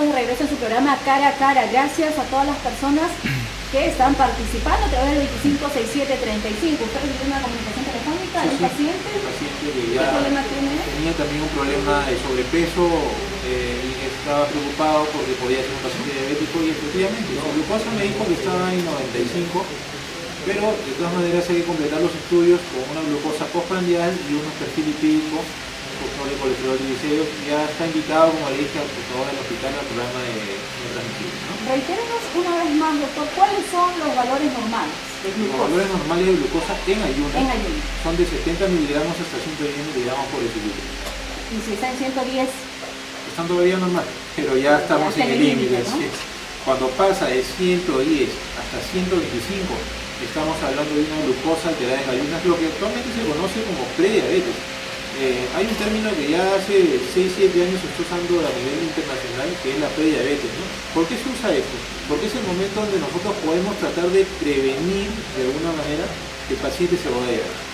amigos de regreso en su programa Cara a Cara. Gracias a todas las personas que están participando a través del 256735. ¿Usted recibió una comunicación telefónica de un paciente? Un paciente que ¿Qué problema tiene? tenía también un problema de sobrepeso y estaba preocupado porque podía ser un paciente diabético y efectivamente su glucosa me dijo que estaba en 95, pero de todas maneras hay que completar los estudios con una glucosa postprandial y unos perfil lipídico, control de colesterol triglicéridos. Ya está invitado, como le dije, por favor, al hospital al programa de transmisión, ¿no? Reitérenos una vez más, doctor, ¿cuáles son los valores normales de Los glucosa? valores normales de glucosa en ayuno, En ayuno. son de 70 miligramos hasta 110 miligramos por decilitro. Y si está en 110, Están todavía normal, pero ya estamos está en en el el límite. límite, ¿no? ¿Sí? Cuando pasa de 110 hasta 125, estamos hablando de una glucosa alterada en ayunas, lo que actualmente se conoce como prediabetes. Hay un término que ya hace 6-7 años se está usando a nivel internacional, que es la prediabetes, ¿no? ¿Por qué se usa esto? Porque es el momento donde nosotros podemos tratar de prevenir de alguna manera que el paciente se vaya a diabetes.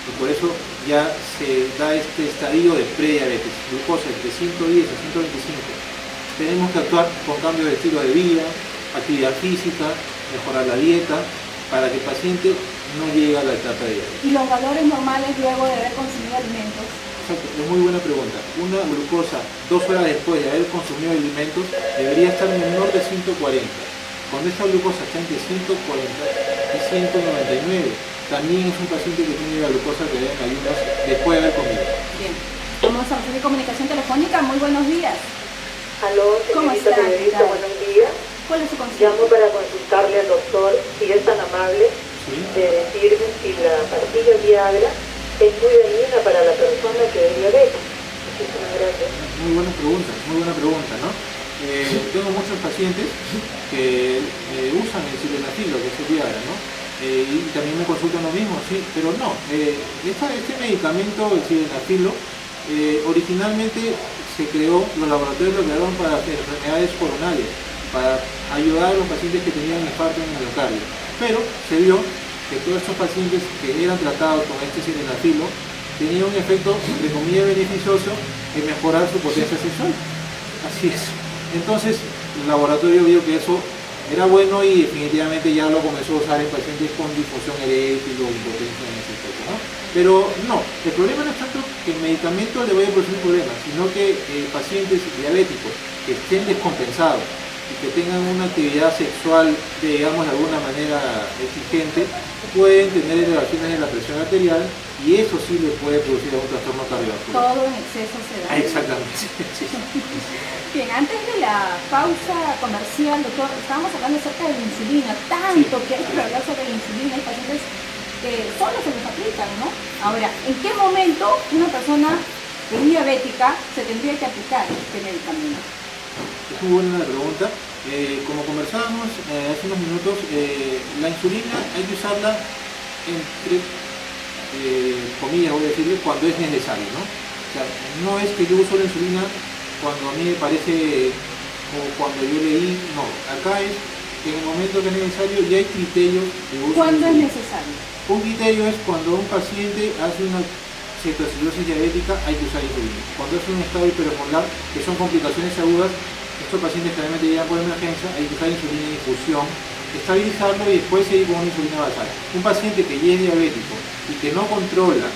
Y por eso ya se da este estadio de prediabetes, glucosa entre 110 a 125. Tenemos que actuar con cambio de estilo de vida, actividad física, mejorar la dieta, para que el paciente no llegue a la etapa de diabetes. y los valores normales luego de haber consumido alimentos. Exacto, es muy buena pregunta. Una glucosa 2 horas después de haber consumido alimentos debería estar menor de 140. Cuando esta glucosa está entre 140 y 199, también es un paciente que tiene la glucosa que debe en ayunas después de haber comido. Bien, vamos a recibir comunicación telefónica. Muy buenos días. Aló, ¿Cómo señorita está? periodista, ¿Qué tal? buenos días. ¿Cuál es su consulta? Llamo para consultarle al doctor si es tan amable ¿Sí? de decirme si la pastilla Viagra es muy dañina para la persona que es diabética. Muchísimas gracias. Muy buena pregunta, ¿no? Tengo muchos pacientes que usan el sildenafil, lo que es el Viagra, ¿no? Y también me consultan lo mismo, sí, pero no. Este medicamento, el sildenafilo, originalmente se creó, los laboratorios lo crearon para enfermedades coronarias, para ayudar a los pacientes que tenían infarto en el miocardio. Pero se vio que todos estos pacientes que eran tratados con este sildenafilo tenían un efecto, entre comillas, beneficioso en mejorar su potencia sexual. Así es. Entonces, el laboratorio vio que eso era bueno y definitivamente ya lo comenzó a usar en pacientes con disfunción eréctil o impotencia en ese aspecto, ¿no? Pero no, el problema no es tanto que el medicamento le vaya a producir problemas, sino que pacientes diabéticos que estén descompensados y que tengan una actividad sexual, digamos, de alguna manera exigente, pueden tener elevaciones de la presión arterial y eso sí le puede producir un trastorno cardiovascular. Todo en exceso se da. Exactamente. Sí. Bien, antes de la pausa comercial, doctor, estábamos hablando acerca de la insulina, tanto que hay que hablar sobre la insulina, hay pacientes que solo se los aplican, ¿no? Ahora, ¿en qué momento una persona que es diabética se tendría que aplicar este medicamento? Es muy buena la pregunta. Como conversábamos hace unos minutos, la insulina hay que usarla entre comillas, voy a decirle, cuando es necesario, ¿no? O sea, no es que yo uso la insulina cuando a mí me parece o cuando yo leí, no. Acá es que en el momento que es necesario y hay criterios de uso. ¿Cuándo es necesario? Un criterio es cuando un paciente hace una cetoacidosis diabética, hay que usar insulina. Cuando es un estado hiperosmolar, que son complicaciones agudas, estos pacientes generalmente llegan por emergencia, hay que usar insulina en infusión, estabilizarlo y después seguir con una insulina basal. Un paciente que ya es diabético y que no controla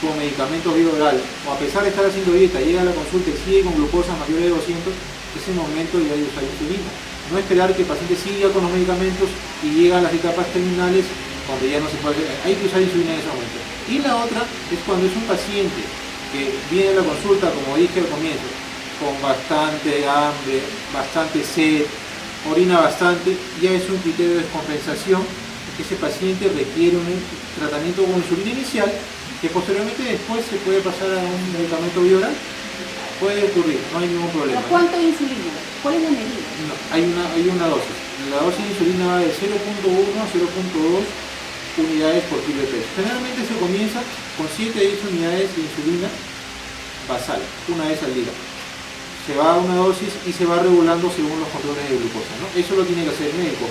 con medicamentos vía oral, o a pesar de estar haciendo dieta, llega a la consulta y sigue con glucosa mayor de 200, ese momento ya hay que usar insulina. No esperar que el paciente siga con los medicamentos y llega a las etapas terminales cuando ya no se puede hacer. Hay que usar insulina en ese momento. Y la otra es cuando es un paciente que viene a la consulta, como dije al comienzo, con bastante hambre, bastante sed, orina bastante, ya es un criterio de descompensación, que ese paciente requiere un tratamiento con insulina inicial, que posteriormente después se puede pasar a un medicamento vía oral. Puede ocurrir, no hay ningún problema. ¿Cuánto de insulina? ¿Cuál es la medida? No, hay una dosis. La dosis de insulina va de 0.1 a 0.2 unidades por kilo de peso. Generalmente se comienza con 7 a 10 unidades de insulina basal, una vez al día. Se va a una dosis y se va regulando según los controles de glucosa, ¿no? Eso lo tiene que hacer el médico.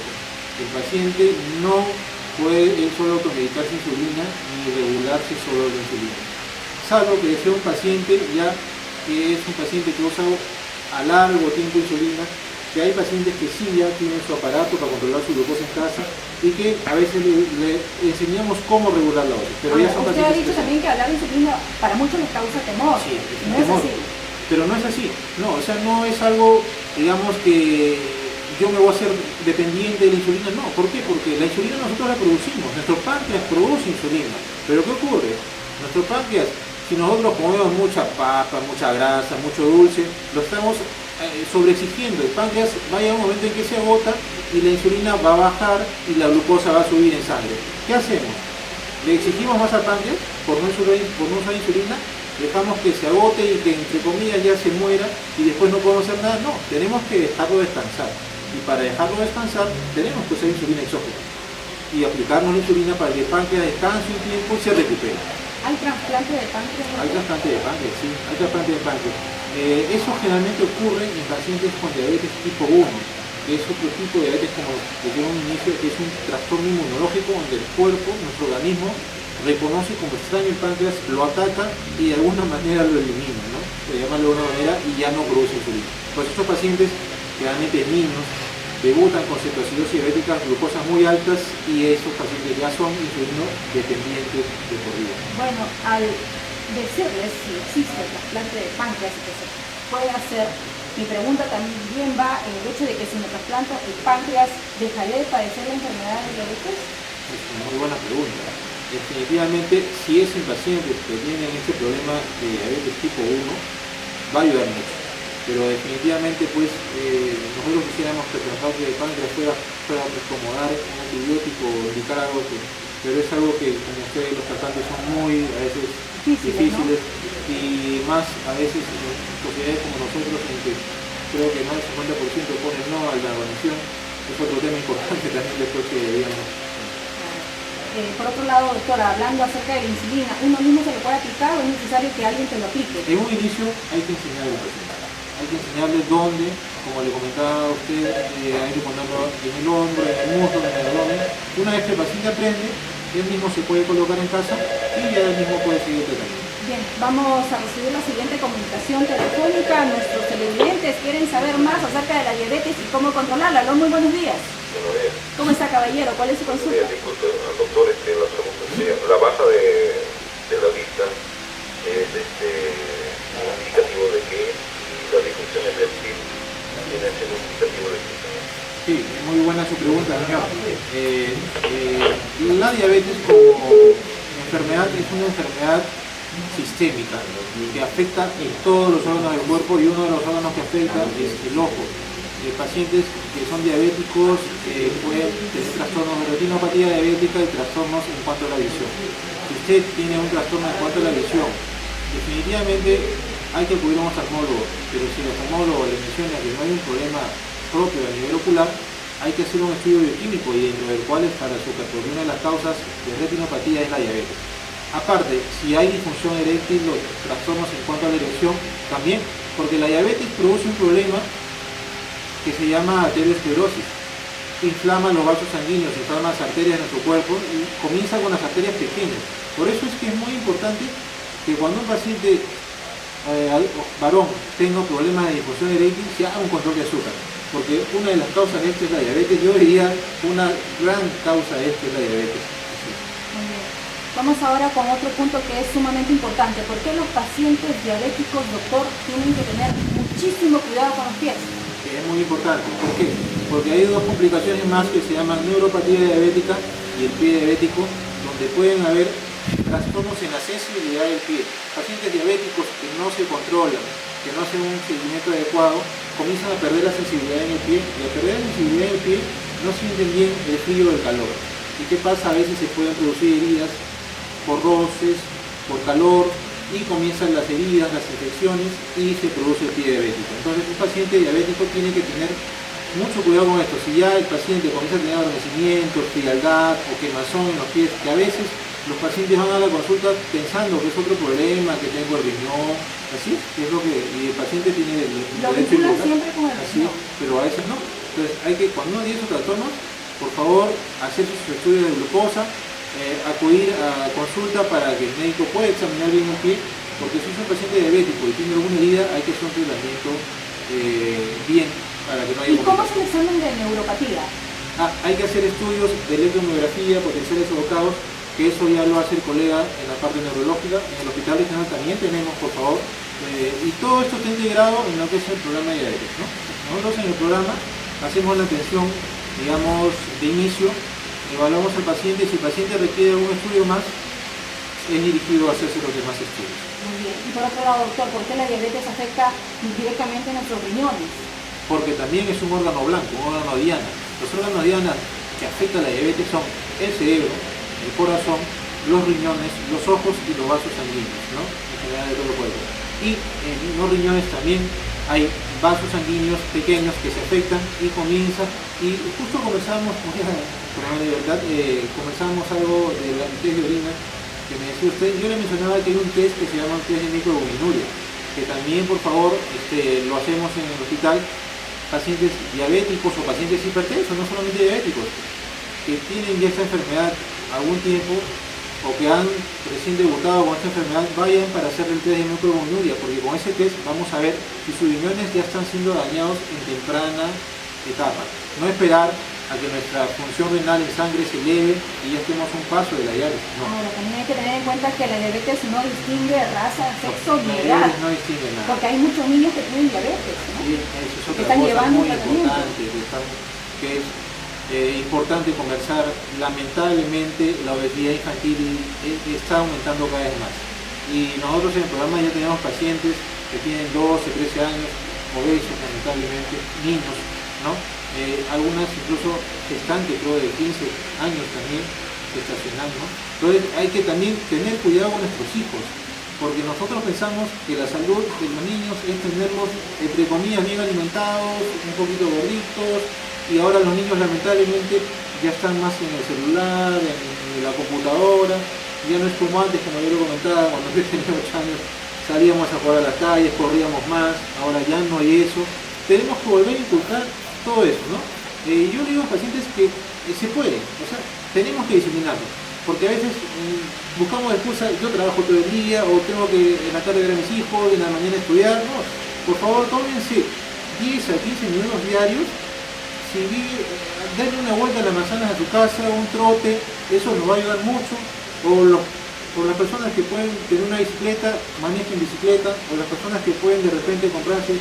El paciente no puede él solo automedicarse insulina ni regularse solo la insulina. Salvo que sea un paciente ya que es un paciente que usa a largo tiempo insulina, que hay pacientes que sí ya tienen su aparato para controlar su glucosa en casa y que a veces le enseñamos cómo regular la dosis. Pero ya son usted ha pacientes dicho también que hablar de insulina para muchos les causa temor. Sí, es un no es temor. así. Pero no es así, no, o sea, no es algo, digamos, que yo me voy a hacer dependiente de la insulina, no. ¿Por qué? Porque la insulina nosotros la producimos, nuestro páncreas produce insulina. Pero ¿qué ocurre? Nuestro páncreas, si nosotros comemos mucha papa, mucha grasa, mucho dulce, lo estamos sobreexigiendo. El páncreas va a llegar un momento en que se agota y la insulina va a bajar y la glucosa va a subir en sangre. ¿Qué hacemos? Le exigimos más al páncreas por no usar insulina, dejamos que se agote y que entre comillas ya se muera y después no podemos hacer nada. No, tenemos que dejarlo descansar. Y para dejarlo descansar tenemos que usar insulina exógena y aplicarnos la insulina para que el páncreas descanse un tiempo y se recupere. ¿Hay trasplante de páncreas? Hay trasplante de páncreas, sí, hay trasplante de páncreas. Eso generalmente ocurre en pacientes con diabetes tipo 1, que es otro tipo de diabetes, como decía un inicio, que es un trastorno inmunológico donde el cuerpo, nuestro organismo, reconoce como extraño el páncreas, lo ataca y de alguna manera lo elimina, ¿no? Por llamarlo de alguna manera, y ya no produce insulina. Pues estos pacientes, generalmente niños, debutan con cetoacidosis diabética, glucosas muy altas y esos pacientes ya son insulino dependientes de por vida. Bueno, al decirles si existe el trasplante de páncreas y que se puede hacer, mi pregunta también va en el hecho de que si me trasplanta el páncreas, ¿dejaré de padecer la enfermedad de diabetes? Es una muy buena pregunta. Definitivamente, si es un paciente que tiene este problema de diabetes tipo 1, va a ayudar mucho. Pero definitivamente, pues, nosotros quisiéramos que el trasplante de páncreas pueda acomodar un antibiótico o indicar algo pero es algo que, como ustedes, los tratantes son muy, a veces, difíciles, ¿no? Y más a veces en sociedades como nosotros, en que creo que más del 50% ponen no a la donación, es otro tema importante también después que digamos. Por otro lado, doctora, hablando acerca de la insulina, ¿uno mismo se lo puede aplicar o es necesario que alguien te lo aplique? En un inicio hay que enseñarle al paciente. Hay que enseñarle dónde, como le comentaba a usted, hay que ponerlo en el hombro, en el muslo, en el abdomen. Una vez que el paciente aprende, él mismo se puede colocar en casa y ya él mismo puede seguir tratando. Bien, vamos a recibir la siguiente comunicación telefónica. Nuestros televidentes quieren saber más acerca de la diabetes y cómo controlarla. Aló, muy buenos días. Buenos días. ¿Cómo está, caballero? ¿Cuál es su consulta? Disculpe al doctor la pregunta. La baja de la vista es un indicativo de que la disfunción eréctil viene a ser un indicativo de que Sí, muy buena su pregunta, señor. La diabetes como enfermedad es una enfermedad sistémica que afecta en todos los órganos del cuerpo y uno de los órganos que afecta es el ojo. Pacientes que son diabéticos pueden tener trastornos de retinopatía diabética y trastornos en cuanto a la visión. Si usted tiene un trastorno en cuanto a la visión, definitivamente hay que acudir a un oftalmólogo, pero si el oftalmólogo le menciona que no hay un problema propio a nivel ocular, hay que hacer un estudio bioquímico y dentro del cual está el azúcar, porque una de las causas de retinopatía es la diabetes. Aparte, si hay disfunción eréctil o trastornos en cuanto a la erección, también, porque la diabetes produce un problema que se llama arteriosclerosis. Inflama los vasos sanguíneos, inflama las arterias de nuestro cuerpo y comienza con las arterias pequeñas. Por eso es que es muy importante que cuando un paciente varón tenga problemas de disfunción eréctil, se haga un control de azúcar. Porque una de las causas de esto es la diabetes. Yo diría una gran causa de esto es la diabetes. Muy bien. Vamos ahora con otro punto que es sumamente importante. ¿Por qué los pacientes diabéticos, doctor, tienen que tener muchísimo cuidado con los pies? Que es muy importante. ¿Por qué? Porque hay dos complicaciones más que se llaman neuropatía diabética y el pie diabético, donde pueden haber trastornos en la sensibilidad del pie. Pacientes diabéticos que no se controlan, que no hacen un seguimiento adecuado, comienzan a perder la sensibilidad en el pie, y al perder la sensibilidad en el pie no sienten bien el frío o el calor. ¿Y qué pasa? A veces se pueden producir heridas por roces, por calor, y comienzan las heridas, las infecciones y se produce el pie diabético. Entonces un paciente diabético tiene que tener mucho cuidado con esto. Si ya el paciente comienza a tener adormecimiento, frialdad o quemazón en los pies, que a veces los pacientes van a la consulta pensando que es otro problema, que tengo el riñón, así es lo que y el paciente tiene el Lo derecho vinculan a siempre con el así, riñón. pero a veces no. Entonces hay que, cuando uno tiene esos trastornos, por favor, hacer sus estudios de glucosa, acudir a consulta para que el médico pueda examinar bien el pie, porque si es un paciente diabético y tiene alguna herida, hay que hacer un tratamiento bien para que no haya ¿Y cómo es complicaciones. el examen de neuropatía? Hay que hacer estudios de electromiografía, potenciales evocados, que eso ya lo hace el colega en la parte neurológica. En el hospital regional también tenemos, por favor, y todo esto está integrado en lo que es el programa de diabetes, ¿no? Nosotros en el programa hacemos la atención, digamos, de inicio, evaluamos al paciente, si el paciente requiere algún estudio más, es dirigido a hacerse los demás estudios. Muy bien. Y por otro lado, doctor, ¿por qué la diabetes afecta directamente a nuestros riñones? Porque también es un órgano blanco, un órgano diana. Los órganos diana que afectan la diabetes son el cerebro, el corazón, los riñones, los ojos y los vasos sanguíneos, ¿no? En general de todo el cuerpo. Y en los riñones también hay vasos sanguíneos pequeños que se afectan y comienza, y justo comenzamos, comenzamos algo del test de orina que me decía usted. Yo le mencionaba que hay un test que se llama un test de microalbuminuria, que también por favor lo hacemos en el hospital. Pacientes diabéticos o pacientes hipertensos, no solamente diabéticos, que tienen ya esta enfermedad algún tiempo o que han recién debutado con esta enfermedad, vayan para hacer el test de microalbuminuria, porque con ese test vamos a ver si sus riñones ya están siendo dañados en temprana etapa. No esperar a que nuestra función renal en sangre se eleve y ya estemos a un paso de la diabetes. No. Ahora, también hay que tener en cuenta que la diabetes no distingue raza, sexo ni La edad. diabetes no distingue nada. Porque hay muchos niños que tienen diabetes, ¿no? Y eso es Que otra están cosa llevando muy un tratamiento. importante, que es importante conversar. Lamentablemente la obesidad infantil está aumentando cada vez más. Y nosotros en el programa ya tenemos pacientes que tienen 12, 13 años, obesos lamentablemente, niños, ¿no? Algunas incluso gestantes, creo de 15 años también, gestacional, ¿no? Entonces hay que también tener cuidado con nuestros hijos, porque nosotros pensamos que la salud de los niños es tenerlos, entre comillas, bien alimentados, un poquito gorditos, y ahora los niños lamentablemente ya están más en el celular, en la computadora, ya no es como antes, como yo lo comentaba, cuando yo tenía 8 años salíamos a jugar a las calles, corríamos más, ahora ya no hay eso. Tenemos que volver a inculcar todo eso, ¿no? Yo le digo a los pacientes que se puede, o sea, tenemos que disciplinarnos, porque a veces buscamos excusa, yo trabajo todo el día, o tengo que en la tarde ver a mis hijos, en la mañana estudiar. No, por favor, tómense 10 a 15 minutos diarios. Si darle una vuelta a las manzanas a su casa, un trote, eso nos va a ayudar mucho. O las personas que pueden tener una bicicleta, manejen bicicleta, o las personas que pueden de repente comprarse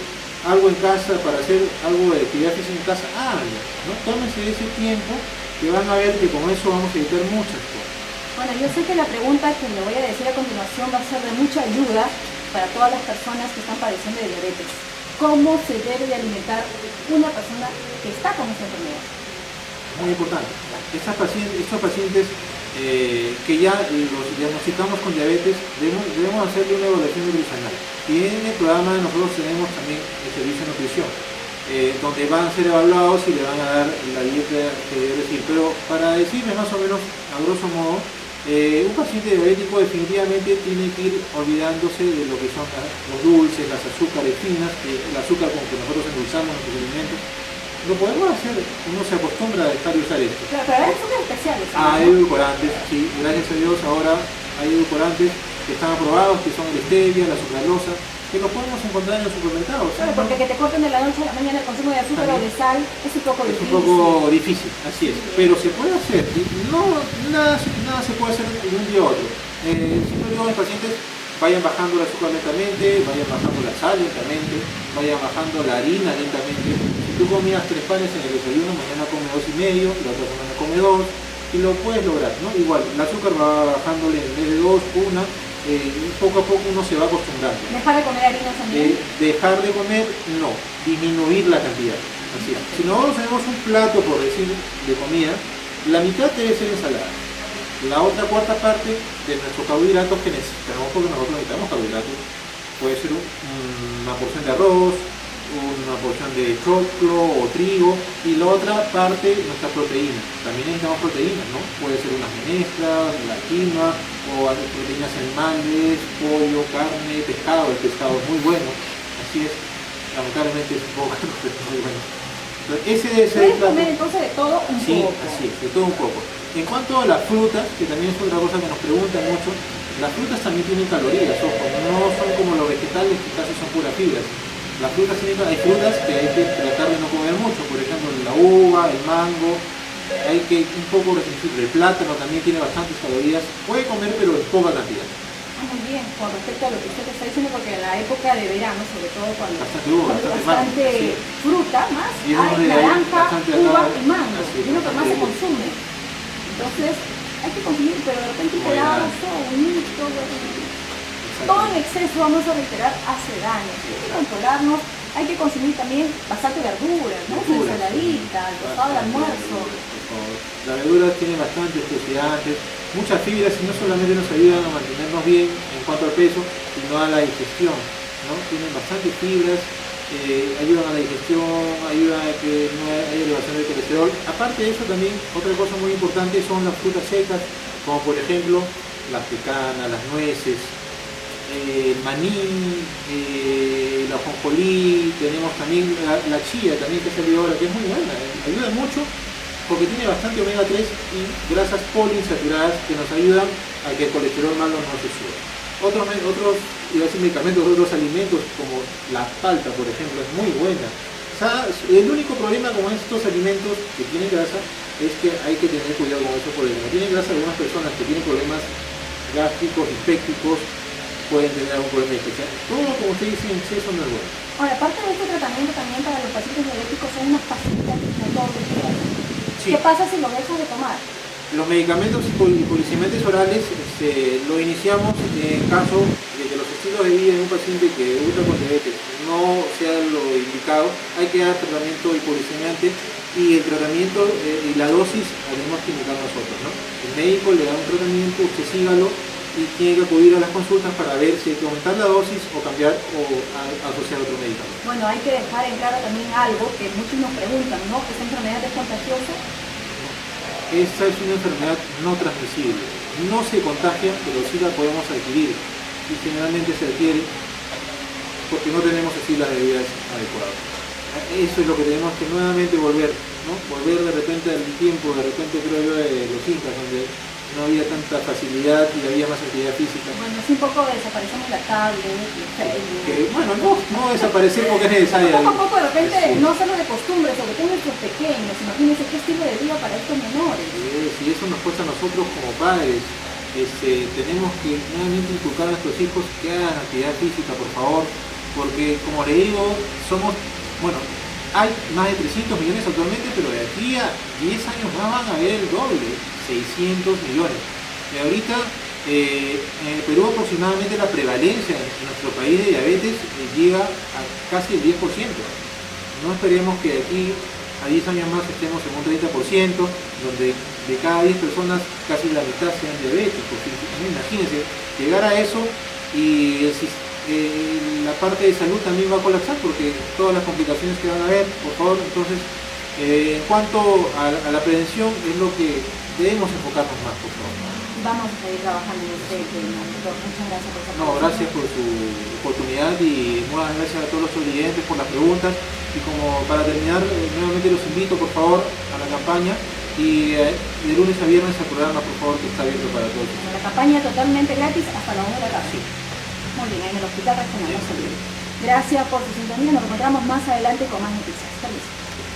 algo en casa para hacer algo de actividad física en casa, háganlo, ¿no? Tómense ese tiempo, que van a ver que con eso vamos a evitar muchas cosas. Bueno, yo sé que la pregunta que le voy a decir a continuación va a ser de mucha ayuda para todas las personas que están padeciendo de diabetes. ¿Cómo se debe de alimentar una persona que está con esta enfermedad? Muy importante. Estos pacientes que ya los diagnosticamos con diabetes, debemos hacerle una evaluación nutricional. Y en el programa nosotros tenemos también el servicio de nutrición, donde van a ser evaluados y le van a dar la dieta que debe decir. Pero para decirles más o menos, a grosso modo, un paciente diabético definitivamente tiene que ir olvidándose de lo que son los dulces, las azúcares finas, el azúcar con que nosotros endulzamos nuestros alimentos. Lo podemos hacer, uno se acostumbra a dejar de usar esto. Pero hay azúcares especiales, ¿no? Hay edulcorantes, sí, gracias a Dios ahora hay edulcorantes que están aprobados, que son el stevia, la sucralosa, que los podemos encontrar en los supermercados. Claro, porque que te corten de la noche a la mañana el consumo de azúcar o de sal es un poco Es difícil. un poco difícil, así es, pero se puede hacer. Nada se puede hacer de un día a otro. Siempre digo a mis pacientes, vayan bajando el azúcar lentamente, vayan bajando la sal lentamente, vayan bajando la harina lentamente. Si tú comías 3 panes en el desayuno, mañana come 2,5, la otra semana come 2, y lo puedes lograr, ¿no? Igual, el azúcar va bajándole en vez de 2, 1, poco a poco uno se va acostumbrando. ¿Dejar de comer harinas también? Dejar de comer, no, disminuir la cantidad. Así es. Si nosotros tenemos un plato, por decir, de comida, la mitad debe ser ensalada. La otra cuarta parte de nuestros carbohidratos que necesitamos, porque nosotros necesitamos carbohidratos, puede ser una porción de arroz, una porción de choclo o trigo, y la otra parte nuestra proteína. También necesitamos proteínas, ¿no? Puede ser unas menestras, la quinoa, o proteínas animales, pollo, carne, pescado. El pescado es muy bueno, así es, lamentablemente es un poco, pero es muy bueno. Entonces, ese debe ser el ¿Puedes plato. comer entonces de todo un Sí, poco? así es, de todo un poco. En cuanto a las frutas, que también es otra cosa que nos preguntan mucho, las frutas también tienen calorías, ojo, no son como los vegetales que casi son puras fibras. Las frutas hay frutas que hay que tratar de no comer mucho, por ejemplo la uva, el mango, hay que un poco restringir. El plátano también tiene bastantes calorías, puede comer pero en poca cantidad. Muy bien, con respecto a lo que usted está diciendo, porque en la época de verano, sobre todo cuando Bastante uva, cuando bastante mango, sí. fruta más, Y es donde hay hay naranja, bastante uva acá, y mango, así, es lo que más se bastante uva. consume. Entonces, hay que consumir, pero de repente un Muy pedazo, un mixto, todo en exceso, vamos a reiterar, hace daño. Hay que controlarnos, hay que consumir también bastante verduras, ¿no? Una ensaladita, el rosado de almuerzo. La verdura tiene bastantes antioxidantes, muchas fibras y no solamente nos ayudan a mantenernos bien en cuanto al peso, sino a la digestión, ¿no? Tienen bastantes fibras, ayudan a la digestión, ayudan a que no haya elevación del colesterol. Aparte de eso también, otra cosa muy importante son las frutas secas, como por ejemplo la pecana, las nueces, el maní, la ajonjolí, tenemos también la chía también que salió ahora, que es muy buena, ayuda mucho porque tiene bastante omega 3 y grasas poliinsaturadas que nos ayudan a que el colesterol malo no se suba. Otros iba a decir medicamentos, otros alimentos como la palta, por ejemplo, es muy buena. O sea, el único problema con estos alimentos que tienen grasa es que hay que tener cuidado con eso, porque como tienen grasa, algunas personas que tienen problemas gástricos y pépticos pueden tener algún problema de digestión. Todo, como usted dice, en exceso no es bueno. Ahora, aparte de este tratamiento también para los pacientes diabéticos son unas pastillas que no todos los días. Sí. ¿Qué pasa si lo dejas de tomar? Los medicamentos polisemiantes orales lo iniciamos en caso de que los estilos de vida de un paciente que debuta con diabetes no sea lo indicado. Hay que dar tratamiento hipolisemiante y el tratamiento y la dosis la tenemos que indicar nosotros, ¿no? El médico le da un tratamiento, usted sígalo y tiene que acudir a las consultas para ver si hay que aumentar la dosis o cambiar o asociar otro medicamento. Bueno, hay que dejar en claro también algo que muchos nos preguntan, ¿no? ¿Esta enfermedad es contagiosa? Esta es una enfermedad no transmisible. No se contagia, pero sí la podemos adquirir. Y generalmente se adquiere porque no tenemos así las medidas adecuadas. Eso es lo que tenemos que nuevamente volver, ¿no? Volver de repente al tiempo, de repente creo yo de los incas, donde no había tanta facilidad y había más actividad física. Bueno, sí, un poco desaparecemos la tablet, el Facebook. Bueno, no desaparecer porque es necesaria. Poco a poco, de repente, Sí. no solo de costumbre, sobre todo en nuestros pequeños, imagínense qué estilo de vida para estos menores. Y eso nos cuesta a nosotros como padres. Tenemos que nuevamente inculcar a nuestros hijos que hagan actividad física, por favor, porque como le digo, hay más de 300 millones actualmente, pero de aquí a 10 años más van a haber el doble, 600 millones. Y ahorita en el Perú aproximadamente la prevalencia en nuestro país de diabetes llega a casi el 10%. No esperemos que de aquí a 10 años más estemos en un 30%, donde de cada 10 personas casi la mitad sean diabéticos. Imagínense, llegar a eso y la parte de salud también va a colapsar porque todas las complicaciones que van a haber, por favor. Entonces, en cuanto a la prevención, es lo que debemos enfocarnos más, por favor. Vamos a seguir trabajando en este tema, doctor. Muchas gracias por su No, gracias por su oportunidad y muchas gracias a todos los oyentes por las preguntas. Y como para terminar, nuevamente los invito, por favor, a la campaña y de lunes a viernes al programa, por favor, que está abierto para todos. La campaña totalmente gratis hasta la 1 de la tarde. Sí. Muy bien, en el Hospital Regional. Gracias por su sintonía. Nos encontramos más adelante con más noticias. Permiso.